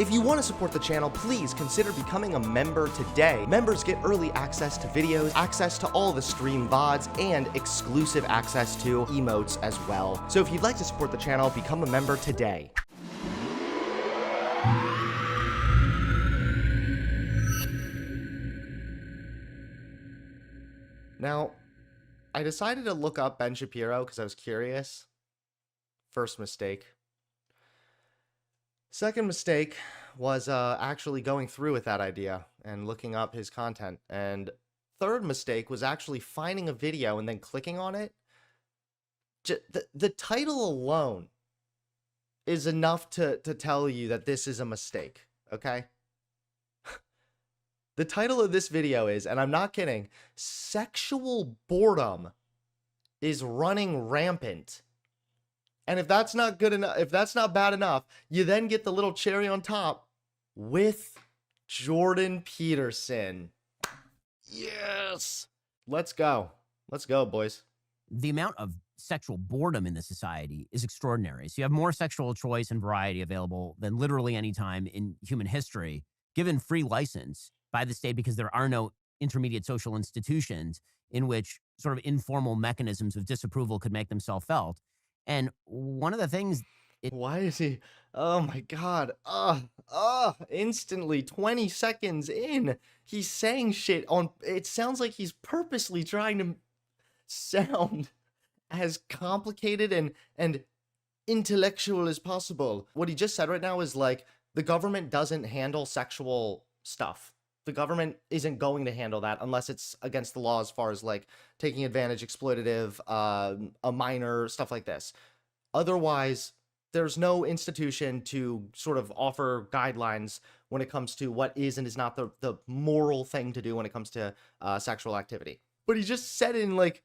If you want to support the channel, please consider becoming a member today. Members get early access to videos, access to all the stream VODs, and exclusive access to emotes as well. So if you'd like to support the channel, become a member today. Now, I decided to look up Ben Shapiro because I was curious. First mistake. Second mistake was actually going through with that idea and looking up his content. And third mistake was actually finding a video and then clicking on it. The title alone is enough to tell you that this is a mistake, okay? The title of this video is, and I'm not kidding, Sexual Boredom is Running Rampant. And if that's not good enough, if that's not bad enough, you then get the little cherry on top with Jordan Peterson. Yes. Let's go. Let's go, boys. The amount of sexual boredom in the society is extraordinary. So you have more sexual choice and variety available than literally any time in human history, given free license by the state because there are no intermediate social institutions in which sort of informal mechanisms of disapproval could make themselves felt. And one of the things... Why is he... Oh my God. Instantly, 20 seconds in, he's saying shit on... It sounds like he's purposely trying to sound as complicated and intellectual as possible. What he just said right now is like, the government doesn't handle sexual stuff. The government isn't going to handle that unless it's against the law as far as like taking advantage, exploitative, a minor, stuff like this. Otherwise, there's no institution to sort of offer guidelines when it comes to what is and is not the moral thing to do when it comes to sexual activity. But he just said in like,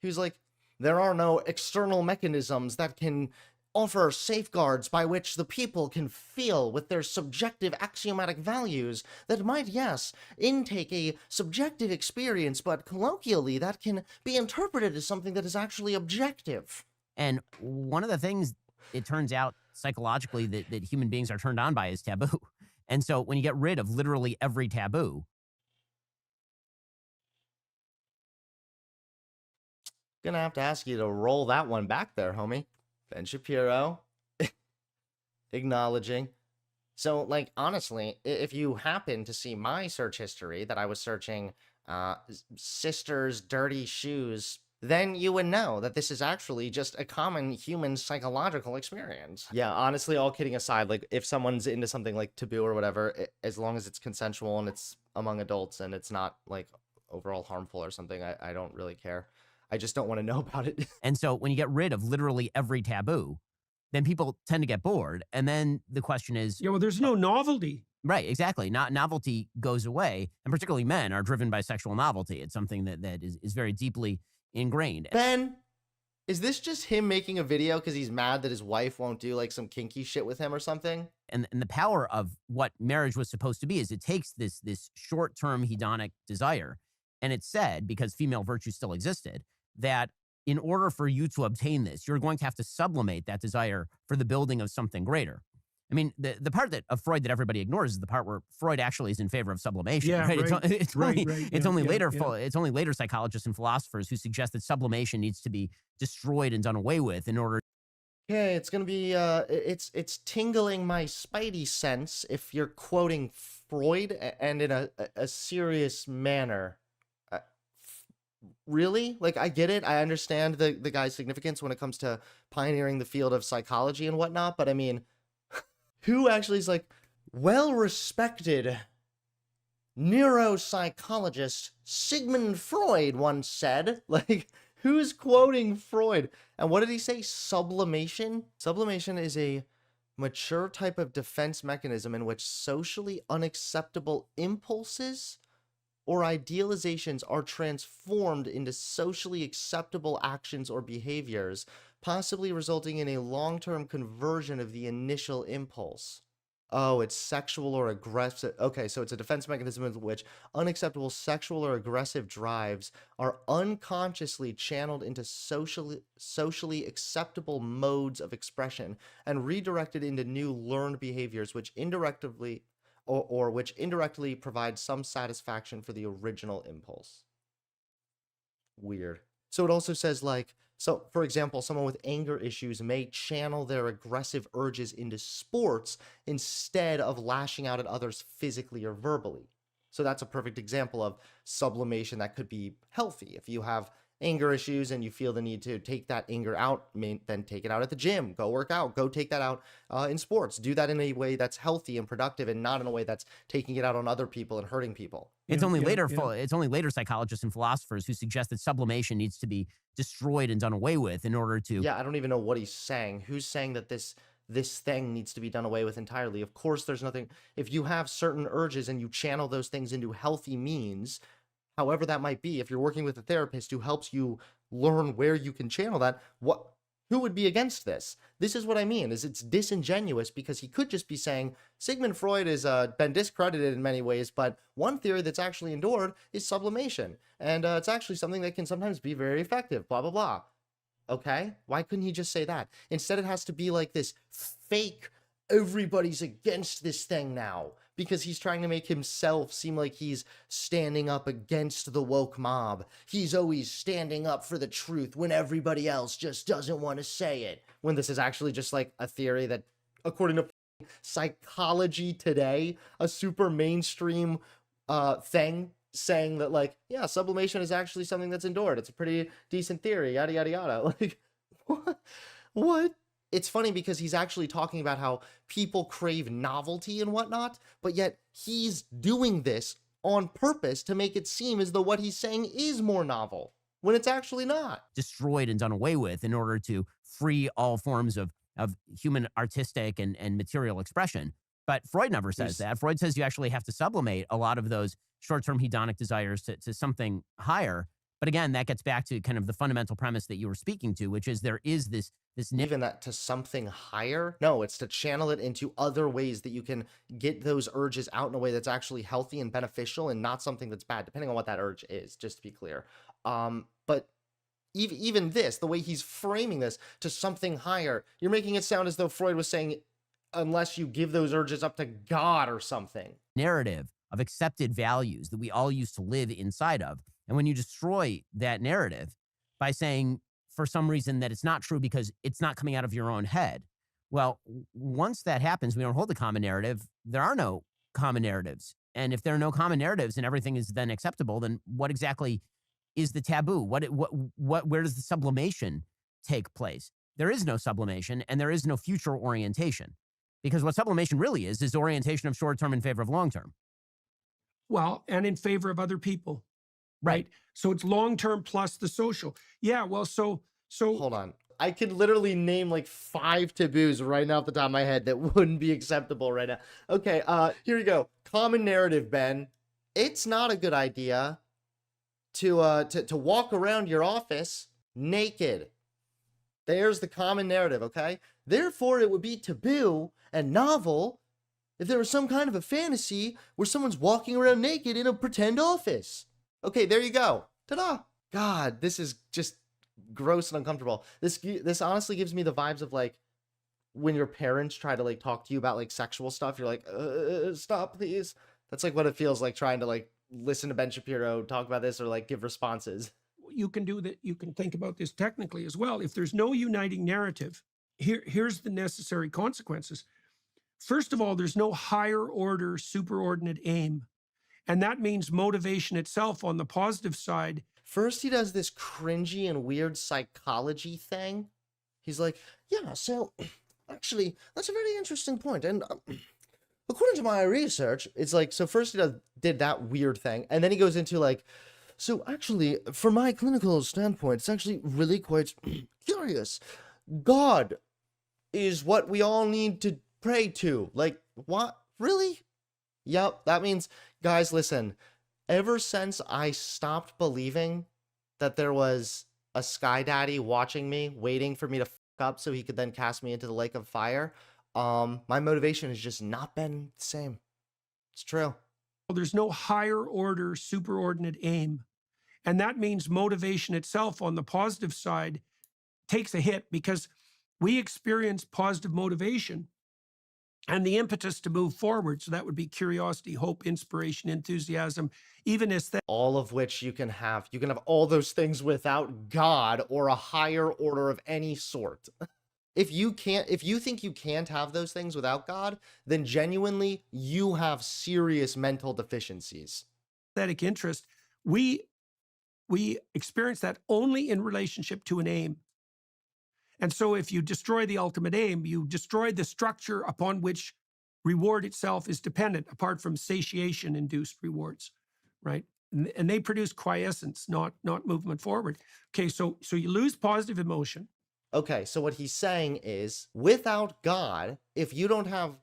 he was like, there are no external mechanisms that can offer safeguards by which the people can feel with their subjective axiomatic values that might, yes, intake a subjective experience, but colloquially that can be interpreted as something that is actually objective. And one of the things, it turns out psychologically that human beings are turned on by is taboo. And so when you get rid of literally every taboo... Gonna have to ask you to roll that one back there, homie. Ben Shapiro, acknowledging. So, like, honestly, if you happen to see my search history that I was searching sisters' dirty shoes, then you would know that this is actually just a common human psychological experience. Yeah, honestly, all kidding aside, like, if someone's into something like taboo or whatever, as long as it's consensual and it's among adults and it's not, like, overall harmful or something, I don't really care. I just don't want to know about it. And so when you get rid of literally every taboo, then people tend to get bored. And then the question is... Yeah, well, there's no novelty. Right, exactly. Novelty goes away. And particularly men are driven by sexual novelty. It's something that is very deeply ingrained. Ben, is this just him making a video because he's mad that his wife won't do like some kinky shit with him or something? And the power of what marriage was supposed to be is it takes this short-term hedonic desire. And it's said, because female virtue still existed, that in order for you to obtain this, you're going to have to sublimate that desire for the building of something greater. I mean, the part of Freud that everybody ignores is the part where Freud actually is in favor of sublimation. Yeah, right? right. It's only later psychologists and philosophers who suggest that sublimation needs to be destroyed and done away with in order... Okay, it's gonna be it's tingling my spidey sense if you're quoting Freud and in a serious manner. Really? Like, I get it. I understand the guy's significance when it comes to pioneering the field of psychology and whatnot, but I mean, who actually is like, well-respected neuropsychologist Sigmund Freud once said, like, who's quoting Freud? And what did he say? Sublimation? Sublimation is a mature type of defense mechanism in which socially unacceptable impulses or idealizations are transformed into socially acceptable actions or behaviors, possibly resulting in a long-term conversion of the initial impulse. Oh, it's sexual or aggressive. Okay, so it's a defense mechanism in which unacceptable sexual or aggressive drives are unconsciously channeled into socially acceptable modes of expression and redirected into new learned behaviors which indirectly or which indirectly provide some satisfaction for the original impulse. Weird. So it also says like, so for example, someone with anger issues may channel their aggressive urges into sports instead of lashing out at others physically or verbally. So that's a perfect example of sublimation that could be healthy. If you have anger issues and you feel the need to take that anger out, then take it out at the gym, go work out, go take that out in sports. Do that in a way that's healthy and productive and not in a way that's taking it out on other people and hurting people. It's Yeah, only yeah, later yeah. it's only later psychologists and philosophers who suggest that sublimation needs to be destroyed and done away with in order to Yeah, I don't even know what he's saying. Who's saying that this thing needs to be done away with entirely? Of course, there's nothing. If you have certain urges and you channel those things into healthy means, however that might be, if you're working with a therapist who helps you learn where you can channel that, who would be against this? This is what I mean, is it's disingenuous because he could just be saying Sigmund Freud has been discredited in many ways, but one theory that's actually endured is sublimation. And it's actually something that can sometimes be very effective, blah, blah, blah. Okay? Why couldn't he just say that? Instead, it has to be like this fake, everybody's against this thing now because he's trying to make himself seem like he's standing up against the woke mob. He's always standing up for the truth when everybody else just doesn't want to say it. When this is actually just like a theory that, according to Psychology Today, a super mainstream thing, saying that like, yeah, sublimation is actually something that's endured. It's a pretty decent theory, yada yada yada. Like, what? It's funny because he's actually talking about how people crave novelty and whatnot, but yet he's doing this on purpose to make it seem as though what he's saying is more novel when it's actually not. destroyed and done away with in order to free all forms of human artistic and material expression. But Freud never says that. Freud says you actually have to sublimate a lot of those short-term hedonic desires to something higher. But again, that gets back to kind of the fundamental premise that you were speaking to, which is there is this Even that to something higher? No, it's to channel it into other ways that you can get those urges out in a way that's actually healthy and beneficial and not something that's bad, depending on what that urge is, just to be clear. But even this, the way he's framing this to something higher, you're making it sound as though Freud was saying, unless you give those urges up to God or something. narrative of accepted values that we all used to live inside of. And when you destroy that narrative by saying for some reason that it's not true because it's not coming out of your own head, well, once that happens, we don't hold the common narrative. There are no common narratives. And if there are no common narratives and everything is then acceptable, then what exactly is the taboo? Where does the sublimation take place? There is no sublimation and there is no future orientation. Because what sublimation really is orientation of short term in favor of long term. Well, and in favor of other people, Right. So it's long term plus the social. Yeah. Well, so Hold on. I could literally name like 5 taboos right now off the top of my head that wouldn't be acceptable right now. Okay, here we go. Common narrative, Ben. It's not a good idea to walk around your office naked. There's the common narrative, okay? Therefore, it would be taboo and novel if there was some kind of a fantasy where someone's walking around naked in a pretend office. Okay, there you go. Ta-da! God, this is just gross and uncomfortable. This honestly gives me the vibes of like when your parents try to like talk to you about like sexual stuff. You're like, stop, please. That's like what it feels like trying to like listen to Ben Shapiro talk about this or like give responses. you can do that. You can think about this technically as well. If there's no uniting narrative, here's the necessary consequences. First of all, there's no higher order superordinate aim. And that means motivation itself on the positive side. First, he does this cringy and weird psychology thing. He's like, yeah, so actually, that's a very interesting point. And according to my research, it's like, so first he did that weird thing. And then he goes into like, so actually, from my clinical standpoint, it's actually really quite curious. God is what we all need to pray to. Like, what? Really? Yep, that means, guys, listen, ever since I stopped believing that there was a sky daddy watching me, waiting for me to fuck up so he could then cast me into the lake of fire, my motivation has just not been the same. It's true. There's no higher order superordinate aim. And that means motivation itself on the positive side takes a hit, because we experience positive motivation and the impetus to move forward. So that would be curiosity, hope, inspiration, enthusiasm, even aesthetic. All of which you can have. You can have all those things without God or a higher order of any sort. If you think you can't have those things without God, then genuinely you have serious mental deficiencies. Aesthetic interest, we experience that only in relationship to an aim. And so if you destroy the ultimate aim, you destroy the structure upon which reward itself is dependent, apart from satiation-induced rewards, right? And they produce quiescence, not movement forward. Okay, so you lose positive emotion. Okay, so what he's saying is, without God, if you don't have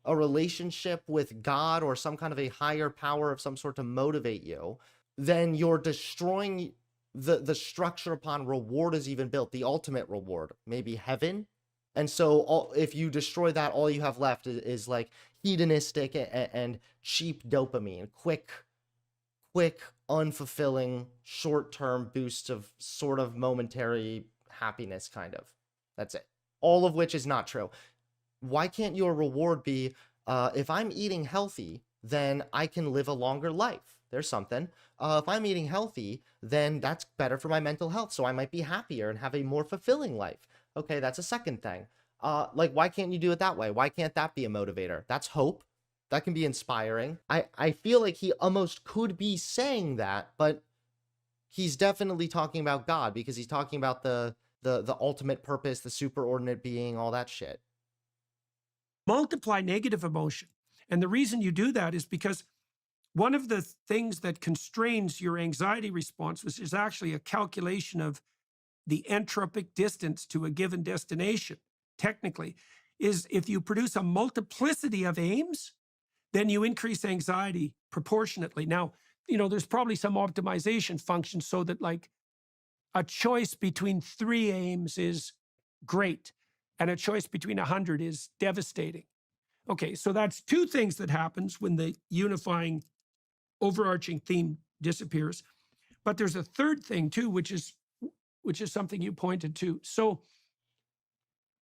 a relationship with God or some kind of a higher power of some sort to motivate you, then you're destroying the structure upon reward is even built, the ultimate reward, maybe heaven. And so if you destroy that, all you have left is like hedonistic and cheap dopamine, quick, unfulfilling, short-term boosts of sort of momentary happiness, kind of. That's it. All of which is not true. Why can't your reward be, if I'm eating healthy, then I can live a longer life? There's something. If I'm eating healthy, then that's better for my mental health, so I might be happier and have a more fulfilling life. Okay, that's a second thing. Like, why can't you do it that way? Why can't that be a motivator? That's hope. That can be inspiring. I feel like he almost could be saying that, but he's definitely talking about God, because he's talking about the ultimate purpose, the superordinate being, all that shit. Multiply negative emotion. And the reason you do that is because one of the things that constrains your anxiety response, which is actually a calculation of the entropic distance to a given destination, technically, is if you produce a multiplicity of aims, then you increase anxiety proportionately. Now, there's probably some optimization function so that, like, a choice between 3 aims is great and a choice between 100 is devastating. Okay, so that's 2 things that happens when the unifying overarching theme disappears. But there's a third thing too, which is something you pointed to. So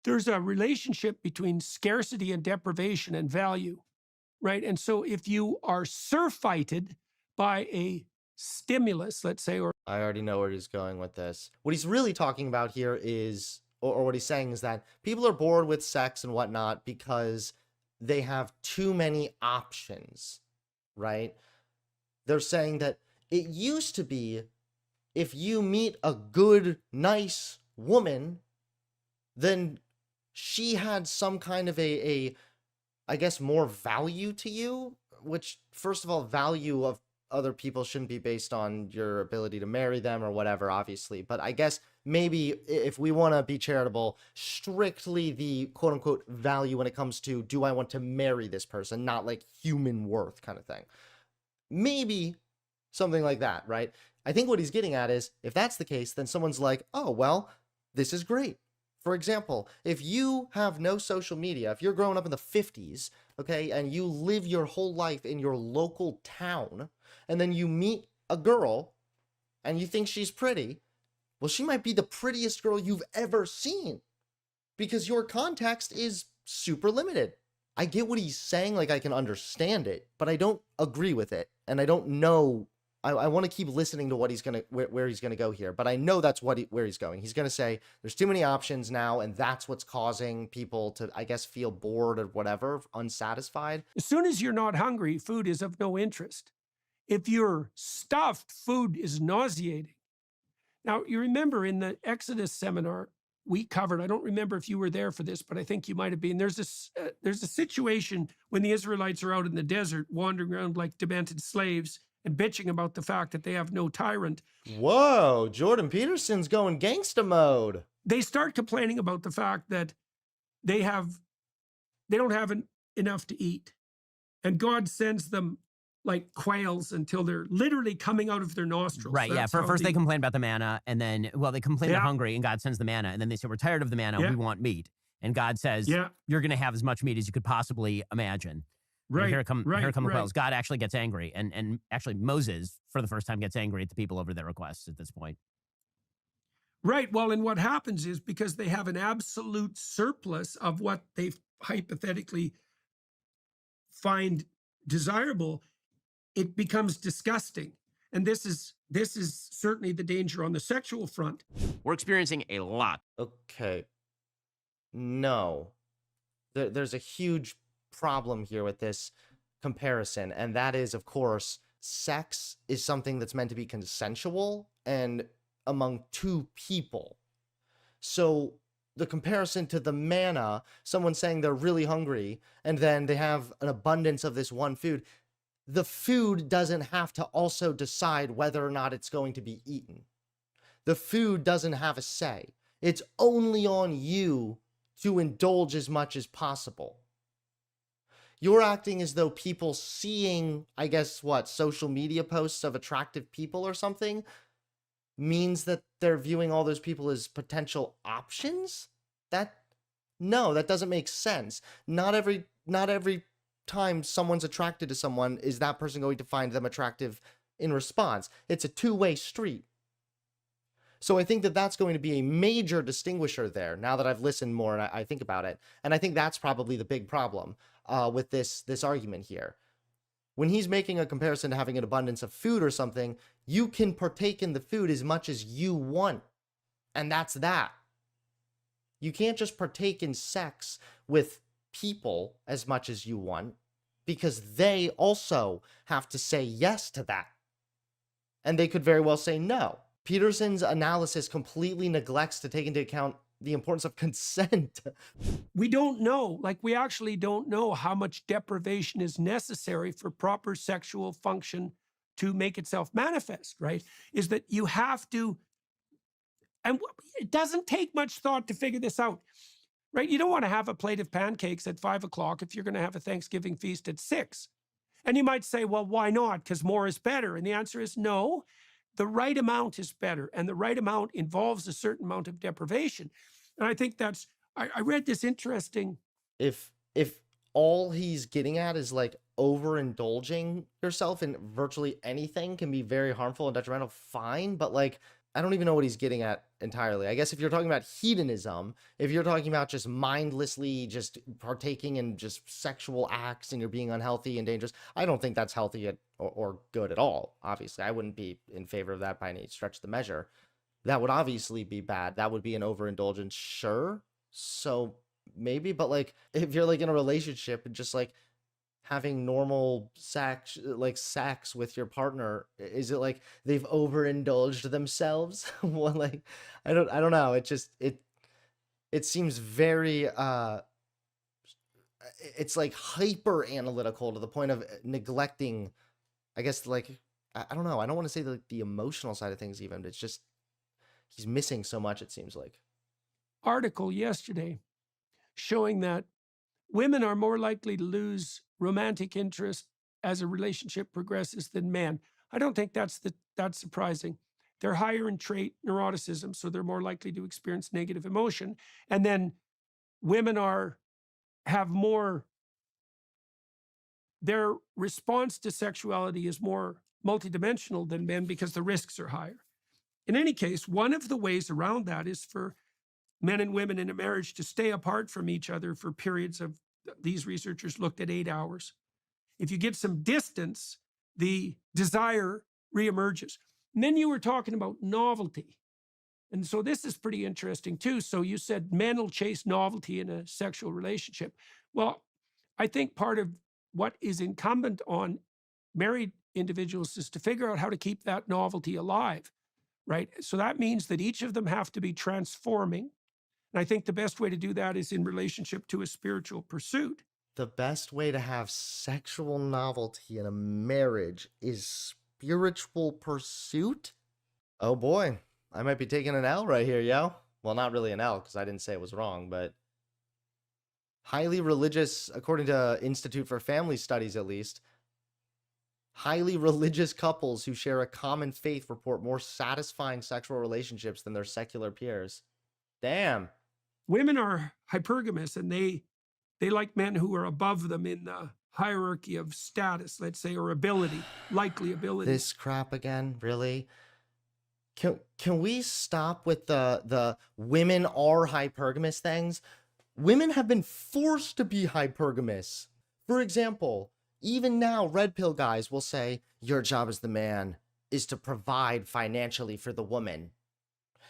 there's a relationship between scarcity and deprivation and value, right? And so if you are surfeited by a stimulus, let's say, or I already know where he's going with this. What he's really talking about here is, or what he's saying is that people are bored with sex and whatnot because they have too many options, right? They're saying that it used to be, if you meet a good, nice woman, then she had some kind of I guess, more value to you, which, first of all, value of other people shouldn't be based on your ability to marry them or whatever, obviously. But I guess maybe if we want to be charitable, strictly the quote unquote value when it comes to, do I want to marry this person, not like human worth kind of thing. Maybe something like that, right? I think what he's getting at is, if that's the case, then someone's like, oh, well, this is great. For example, if you have no social media, if you're growing up in the 50s, okay, and you live your whole life in your local town, and then you meet a girl and you think she's pretty, well, she might be the prettiest girl you've ever seen, because your context is super limited. I get what he's saying, like, I can understand it, but I don't agree with it, and I don't know. I want to keep listening to what he's gonna where he's gonna go here, but I know that's where he's going. He's gonna say there's too many options now, and that's what's causing people to, I guess, feel bored or whatever, unsatisfied. As soon as you're not hungry, food is of no interest. If you're stuffed, food is nauseating. Now, you remember in the Exodus seminar we covered, I don't remember if you were there for this, but I think you might have been. There's a situation when the Israelites are out in the desert wandering around like demented slaves and bitching about the fact that they have no tyrant. Whoa, Jordan Peterson's going gangsta mode. They start complaining about the fact that they don't have enough to eat. And God sends them like quails until they're literally coming out of their nostrils. Right, yeah. First they complain about the manna, and then, they complain they're hungry, and God sends the manna, and then they say, we're tired of the manna, we want meat. And God says, Yeah. you're going to have as much meat as you could possibly imagine. And Right. here come right, the right. quails. God actually gets angry. And actually Moses, for the first time, gets angry at the people over their requests at this point. Right. Well, and what happens is because they have an absolute surplus of what they hypothetically find desirable, it becomes disgusting. And this is certainly the danger on the sexual front. We're experiencing a lot. Okay. No. There's a huge problem here with this comparison, and that is, of course, sex is something that's meant to be consensual and among two people. So the comparison to the manna, someone saying they're really hungry and then they have an abundance of this one food, the food doesn't have to also decide whether or not it's going to be eaten. The food doesn't have a say. It's only on you to indulge as much as possible. You're acting as though people seeing, I guess, social media posts of attractive people or something means that they're viewing all those people as potential options? No, that doesn't make sense. Not every time someone's attracted to someone is that person going to find them attractive in response. It's a two-way street. So I think that that's going to be a major distinguisher there now that I've listened more and I think about it. And I think that's probably the big problem with this argument here. When he's making a comparison to having an abundance of food or something, you can partake in the food as much as you want. And that's that. You can't just partake in sex with people as much as you want because they also have to say yes to that. And they could very well say no. Peterson's analysis completely neglects to take into account the importance of consent. We don't know, we actually don't know how much deprivation is necessary for proper sexual function to make itself manifest, right? Is that you have to, and it doesn't take much thought to figure this out, right? You don't want to have a plate of pancakes at 5 o'clock if you're going to have a Thanksgiving feast at 6. And you might say, well, why not? Because more is better. And the answer is no. The right amount is better, and the right amount involves a certain amount of deprivation. And I think that's, I read this interesting. If all he's getting at is overindulging yourself in virtually anything can be very harmful and detrimental, fine, but I don't even know what he's getting at entirely. I guess if you're talking about hedonism, if you're talking about just mindlessly just partaking in just sexual acts and you're being unhealthy and dangerous, I don't think that's healthy or good at all. Obviously, I wouldn't be in favor of that by any stretch of the measure. That would obviously be bad. That would be an overindulgence, sure. So maybe, but if you're in a relationship and just having normal sex with your partner, is it they've overindulged themselves? Well, I don't know. It seems very it's hyper analytical to the point of neglecting, I guess, I don't know. I don't want to say the emotional side of things even, but it's just he's missing so much, it seems like. Article yesterday showing that women are more likely to lose romantic interest as a relationship progresses than men. I don't think that's surprising. They're higher in trait neuroticism, so they're more likely to experience negative emotion. And then women have more, their response to sexuality is more multidimensional than men because the risks are higher. In any case, one of the ways around that is for men and women in a marriage to stay apart from each other for periods of, these researchers looked at 8 hours. If you give some distance, the desire reemerges. And then you were talking about novelty. And so this is pretty interesting too. So you said men will chase novelty in a sexual relationship. Well, I think part of what is incumbent on married individuals is to figure out how to keep that novelty alive, right? So that means that each of them have to be transforming. And I think the best way to do that is in relationship to a spiritual pursuit. The best way to have sexual novelty in a marriage is spiritual pursuit? Oh boy, I might be taking an L right here, yo. Well, not really an L, because I didn't say it was wrong, but highly religious, according to Institute for Family Studies at least, highly religious couples who share a common faith report more satisfying sexual relationships than their secular peers. Damn. Women are hypergamous, and they like men who are above them in the hierarchy of status, let's say, or ability, likely ability. This crap again, really? Can we stop with the women are hypergamous things? Women have been forced to be hypergamous. For example, even now, red pill guys will say, your job as the man is to provide financially for the woman.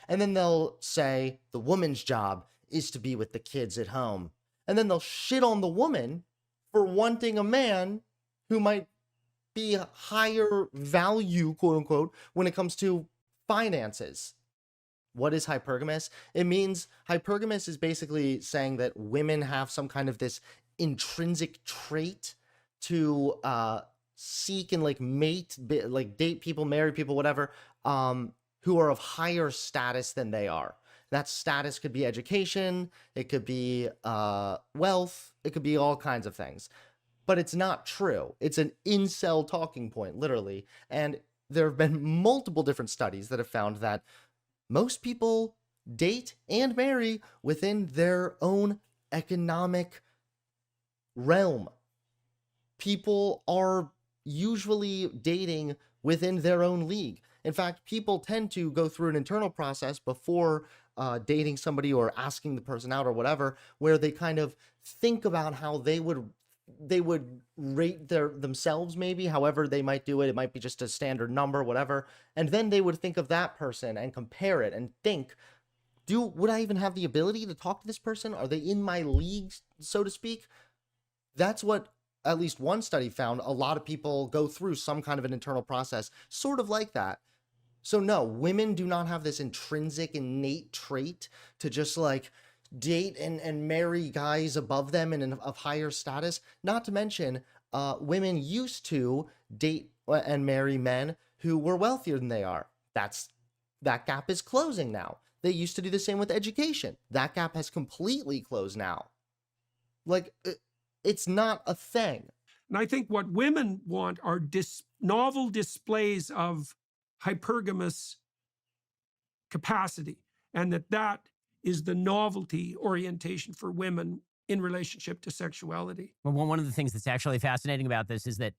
And then they'll say, the woman's job is to be with the kids at home. And then they'll shit on the woman for wanting a man who might be higher value, quote unquote, when it comes to finances. What is hypergamous? It means hypergamous is basically saying that women have some kind of this intrinsic trait to seek and like mate, like date people, marry people, whatever, who are of higher status than they are. That status could be education, it could be wealth, it could be all kinds of things. But it's not true. It's an incel talking point, literally. And there have been multiple different studies that have found that most people date and marry within their own economic realm. People are usually dating within their own league. In fact, people tend to go through an internal process before dating somebody or asking the person out or whatever, where they kind of think about how they would rate themselves, maybe however they might do it. It might be just a standard number, whatever, and then they would think of that person and compare it and think, would I even have the ability to talk to this person? Are they in my league, so to speak? That's what at least one study found. A lot of people go through some kind of an internal process sort of like that. So no, women do not have this intrinsic innate trait to just like date and marry guys above them and of higher status. Not to mention, women used to date and marry men who were wealthier than they are. That gap is closing now. They used to do the same with education. That gap has completely closed now. Like, it's not a thing. And I think what women want are novel displays of hypergamous capacity, and that is the novelty orientation for women in relationship to sexuality. Well, one of the things that's actually fascinating about this is that,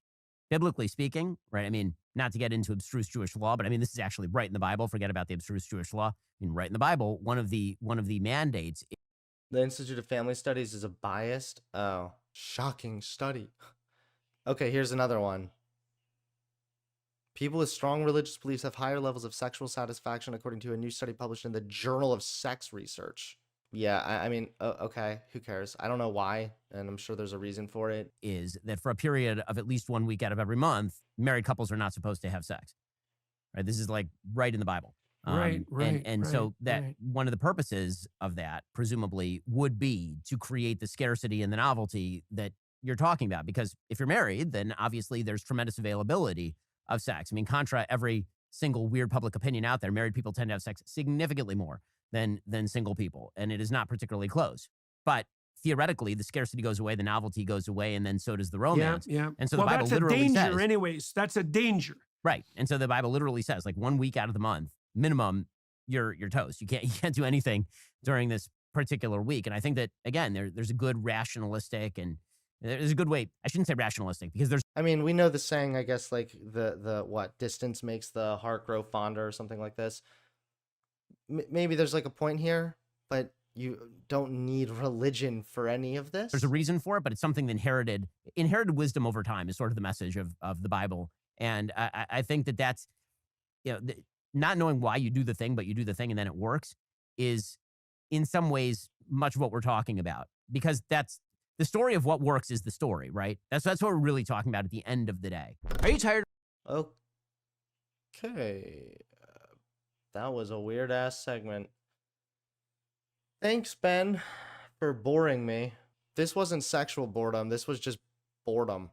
biblically speaking, right? I mean, not to get into abstruse Jewish law, but I mean, this is actually right in the Bible. Forget about the abstruse Jewish law. I mean, right in the Bible, one of the mandates. The Institute of Family Studies is a biased, shocking study. Okay, here's another one. People with strong religious beliefs have higher levels of sexual satisfaction, according to a new study published in the Journal of Sex Research. Yeah, I mean, okay, who cares? I don't know why, and I'm sure there's a reason for it. Is that for a period of at least 1 week out of every month, married couples are not supposed to have sex. Right? This is like right in the Bible. Right. So that one of the purposes of that, presumably, would be to create the scarcity and the novelty that you're talking about. Because if you're married, then obviously there's tremendous availability of sex. I mean, contra every single weird public opinion out there, married people tend to have sex significantly more than single people, and it is not particularly close. But theoretically, the scarcity goes away, the novelty goes away, and then so does the romance. Yeah. And so the Bible literally that's a danger says, anyways. That's a danger. Right. And so the Bible literally says, like 1 week out of the month, minimum, you're toast. You can't do anything during this particular week. And I think that, again, there's a good rationalistic, and there's a good way. I shouldn't say rationalistic, because there's, I mean, we know the saying, I guess, like the what, distance makes the heart grow fonder or something like this. Maybe there's like a point here, but you don't need religion for any of this. there's a reason for it, but it's something that inherited wisdom over time is sort of the message of the Bible. And I think that's, not knowing why you do the thing, but you do the thing and then it works, is in some ways much of what we're talking about, because that's the story of what works is the story, right? That's what we're really talking about at the end of the day. Are you tired? Okay. That was a weird ass segment. Thanks, Ben, for boring me. This wasn't sexual boredom. This was just boredom.